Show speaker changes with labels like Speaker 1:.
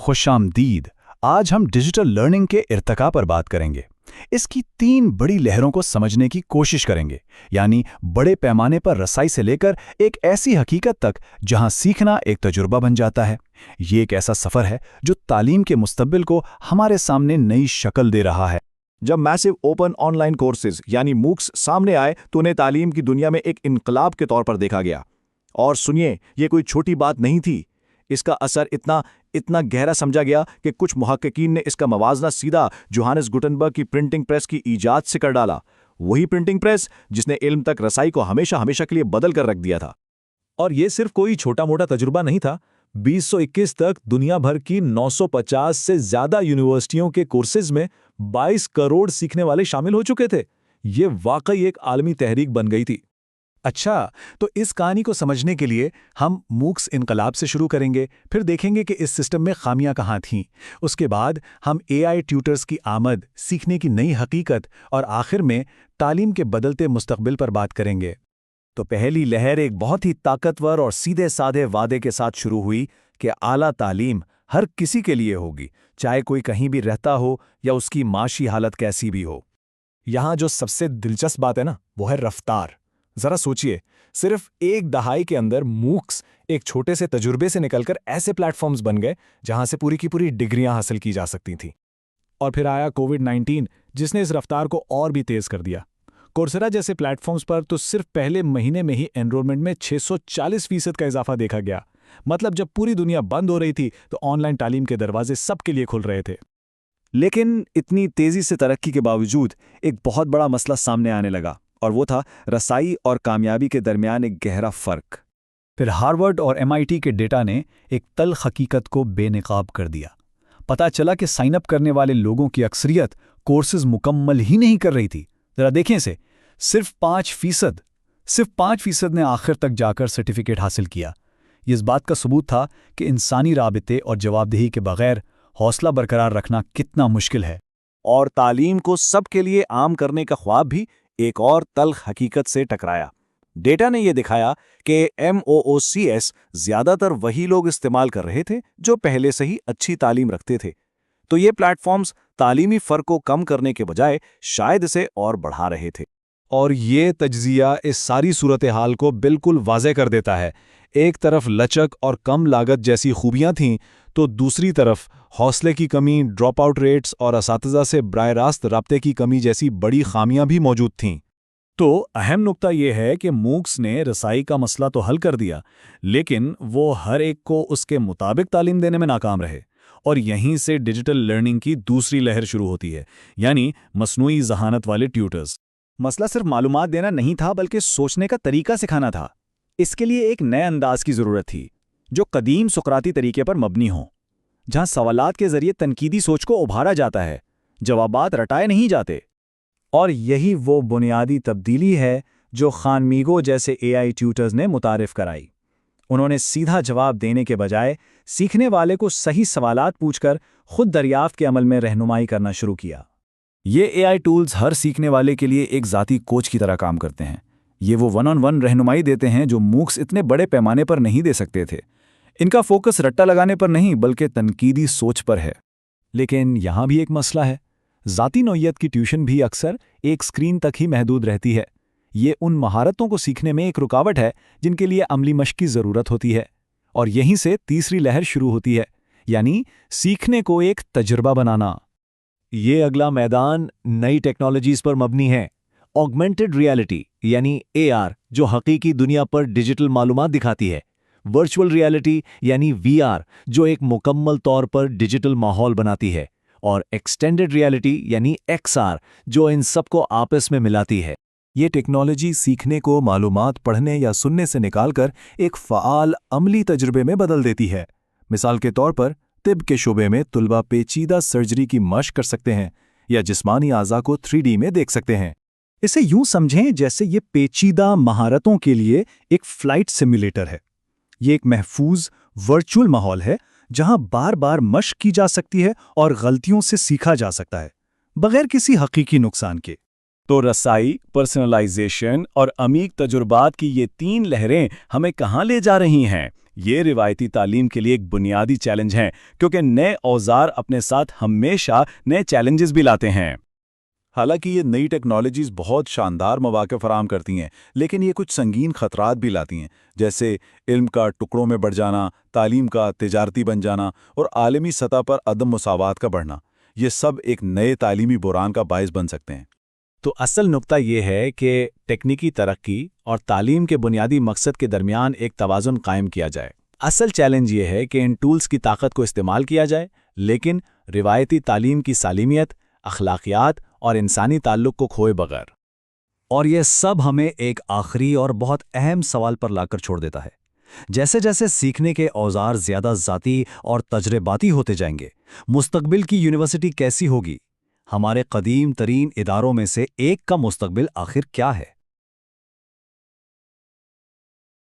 Speaker 1: खुश आमदीद। आज हम डिजिटल लर्निंग के इर्तिका पर बात करेंगे। इसकी 3 बड़ी लहरों को समझने की कोशिश करेंगे, यानी बड़े पैमाने पर रसाई से लेकर एक ऐसी हकीकत तक जहां सीखना एक तजुर्बा बन जाता है। ये एक ऐसा सफ़र है जो तालीम के मुस्तकबिल को हमारे सामने नई शक्ल दे रहा है।
Speaker 2: जब मैसिव ओपन ऑनलाइन कोर्सेज यानी मूक्स सामने आए तो उन्हें तालीम की दुनिया में एक इनकलाब के तौर पर देखा गया। और सुनिए, ये कोई छोटी बात नहीं थी। इसका असर इतना गहरा समझा गया कि कुछ मुहक्किकीन ने इसका मवाजना सीधा जोहानिस गुटेनबर्ग की प्रिंटिंग प्रेस की ईजाद से कर डाला। वही प्रिंटिंग प्रेस जिसने इल्म तक रसाई को हमेशा हमेशा के लिए बदल कर रख दिया था।
Speaker 3: और ये सिर्फ कोई छोटा मोटा तजुर्बा नहीं था। 2021 तक दुनिया भर की 950 से ज्यादा यूनिवर्सिटियों के कोर्सेज में 22 करोड़ सीखने वाले शामिल हो चुके थे। ये वाकई एक आलमी तहरीक बन गई थी।
Speaker 1: अच्छा, तो इस कहानी को समझने के लिए हम मूक्स इनकलाब से शुरू करेंगे, फिर देखेंगे कि इस सिस्टम में खामियां कहाँ थीं। उसके बाद हम एआई ट्यूटर्स की आमद, सीखने की नई हकीकत और आखिर में तालीम के बदलते मुस्तकबिल पर बात करेंगे।
Speaker 2: तो पहली लहर एक बहुत ही ताकतवर और सीधे साधे वादे के साथ शुरू हुई कि आला तालीम हर किसी के लिए होगी, चाहे कोई कहीं भी रहता हो या उसकी माशी हालत कैसी भी हो।
Speaker 3: यहाँ जो सबसे दिलचस्प बात है ना, वो है रफ्तार। जरा सोचिए, सिर्फ एक दहाई के अंदर मूक्स एक छोटे से तजुर्बे से निकलकर ऐसे प्लेटफॉर्म्स बन गए जहां से पूरी की पूरी डिग्रियां हासिल की जा सकती थीं। और फिर आया कोविड-19 जिसने इस रफ्तार को और भी तेज कर दिया। कोर्सेरा जैसे प्लेटफॉर्म्स पर तो सिर्फ पहले महीने में ही एनरोलमेंट में 640% का इजाफा देखा गया। मतलब जब पूरी दुनिया बंद हो रही थी तो ऑनलाइन तालीम के दरवाजे सबके लिए खुल रहे थे।
Speaker 2: लेकिन इतनी तेजी से तरक्की के बावजूद एक बहुत बड़ा मसला सामने आने लगा, और वो था रसाई और कामयाबी के दरमियान एक गहरा फर्क।
Speaker 1: फिर हार्वर्ड और MIT के डेटा ने एक तल्ख हकीकत को बेनकाब कर दिया। पता चला कि साइन अप करने वाले लोगों की अक्सरियत कोर्सेज मुकम्मल ही नहीं कर रही थी। जरा देखें इसे, सिर्फ 5% ने आखिर तक जाकर सर्टिफिकेट हासिल किया। ये इस बात का सबूत था कि इंसानी राबते और जवाबदेही के बगैर हौसला बरकरार रखना कितना मुश्किल है।
Speaker 2: और तालीम को सबके लिए आम करने का ख्वाब भी एक और तल्ख हकीकत से टकराया। डेटा ने यह दिखाया कि MOOCs ज्यादातर वही लोग इस्तेमाल कर रहे थे जो पहले से ही अच्छी तालीम रखते थे। तो ये प्लेटफॉर्म्स तालीमी फर्क को कम करने के बजाय शायद इसे और बढ़ा रहे थे।
Speaker 3: और ये तज्जिया इस सारी सूरत हाल को बिल्कुल वाज़ेह कर देता है। एक तरफ लचक और कम लागत जैसी खूबियां थीं, तो दूसरी तरफ हौसले की कमी, ड्रॉप आउट रेट्स और असातिज़ा से बराह रास्त राब्ते की कमी जैसी बड़ी खामियां भी मौजूद थीं।
Speaker 1: तो अहम नुक्ता यह है कि मूक्स ने रसाई का मसला तो हल कर दिया, लेकिन वो हर एक को उसके मुताबिक तालीम देने में नाकाम रहे। और यहीं से डिजिटल लर्निंग की दूसरी लहर शुरू होती है, यानी मसनूई ज़हानत वाले ट्यूटर्स।
Speaker 2: मसला सिर्फ मालूमात देना नहीं था, बल्कि सोचने का तरीका सिखाना था। इसके लिए एक नए अंदाज की ज़रूरत थी, जो कदीम सुकराती तरीके पर मबनी हो, जहां सवालात के जरिए तनकीदी सोच को उभारा जाता है, जवाबात रटाए नहीं जाते। और यही वो बुनियादी तब्दीली है जो खानमीगो जैसे AI ट्यूटर्स ने मुतारिफ कराई। उन्होंने सीधा जवाब देने के बजाय सीखने वाले को सही सवालात पूछकर खुद दरियाफ्त के अमल में रहनुमाई करना शुरू किया। ये AI टूल्स हर सीखने वाले के लिए एक ज़ाती कोच की तरह काम करते हैं। ये वो 1-on-1 रहनुमाई देते हैं जो मूक्स इतने बड़े पैमाने पर नहीं दे सकते थे। इनका फोकस रट्टा लगाने पर नहीं, बल्कि तनकीदी सोच पर है। लेकिन यहाँ भी एक मसला है। ज़ाती नौइयत की ट्यूशन भी अक्सर एक स्क्रीन तक ही महदूद रहती है। ये उन महारतों को सीखने में एक रुकावट है जिनके लिए अमली मश्क की ज़रूरत होती है। और यहीं से तीसरी लहर शुरू होती है, यानी सीखने को एक तजुर्बा बनाना। ये अगला मैदान नई टेक्नोलॉजीज़ पर मबनी है। ऑगमेंटेड रियलिटी यानी AR, जो हकीकी दुनिया पर डिजिटल मालूमात दिखाती है। वर्चुअल रियलिटी यानी VR, जो एक मुकम्मल तौर पर डिजिटल माहौल बनाती है। और एक्सटेंडेड रियलिटी यानी XR, जो इन सब को आपस में मिलाती है। ये टेक्नोलॉजी सीखने को मालूमात पढ़ने या सुनने से निकालकर एक फ़आल अमली तजुर्बे में बदल देती है। मिसाल के तौर पर तिब के शोबे में तुलबा पेचीदा सर्जरी की मशक कर सकते हैं या जिस्मानी आज़ा को 3D में देख सकते हैं। इसे यूं समझें जैसे ये पेचीदा महारतों के लिए एक फ्लाइट सिम्युलेटर है। ये एक महफूज वर्चुअल माहौल है जहां बार बार मशक की जा सकती है और गलतियों से सीखा जा सकता है, बगैर किसी हकीकी नुकसान के। तो रसाई, पर्सनलाइजेशन और अमीक तजुर्बात की ये 3 लहरें हमें कहाँ ले जा रही हैं? یہ روایتی تعلیم کے لیے ایک بنیادی چیلنج ہے، کیونکہ نئے اوزار اپنے ساتھ ہمیشہ نئے چیلنجز بھی لاتے ہیں۔
Speaker 4: حالانکہ یہ نئی ٹیکنالوجیز بہت شاندار مواقع فراہم کرتی ہیں، لیکن یہ کچھ سنگین خطرات بھی لاتی ہیں، جیسے علم کا ٹکڑوں میں بڑھ جانا، تعلیم کا تجارتی بن جانا اور عالمی سطح پر عدم مساوات کا بڑھنا۔ یہ سب ایک نئے تعلیمی بحران کا باعث بن سکتے ہیں۔
Speaker 2: تو اصل نقطہ یہ ہے کہ تکنیکی ترقی اور تعلیم کے بنیادی مقصد کے درمیان ایک توازن قائم کیا جائے۔ اصل چیلنج یہ ہے کہ ان ٹولز کی طاقت کو استعمال کیا جائے، لیکن روایتی تعلیم کی سالمیت، اخلاقیات اور انسانی تعلق کو کھوئے بغیر۔
Speaker 5: اور یہ سب ہمیں ایک آخری اور بہت اہم سوال پر لا کر چھوڑ دیتا ہے۔ جیسے جیسے سیکھنے کے اوزار زیادہ ذاتی اور تجرباتی ہوتے جائیں گے، مستقبل کی یونیورسٹی کیسی ہوگی؟ ہمارے قدیم ترین اداروں میں سے ایک کا مستقبل آخر کیا ہے؟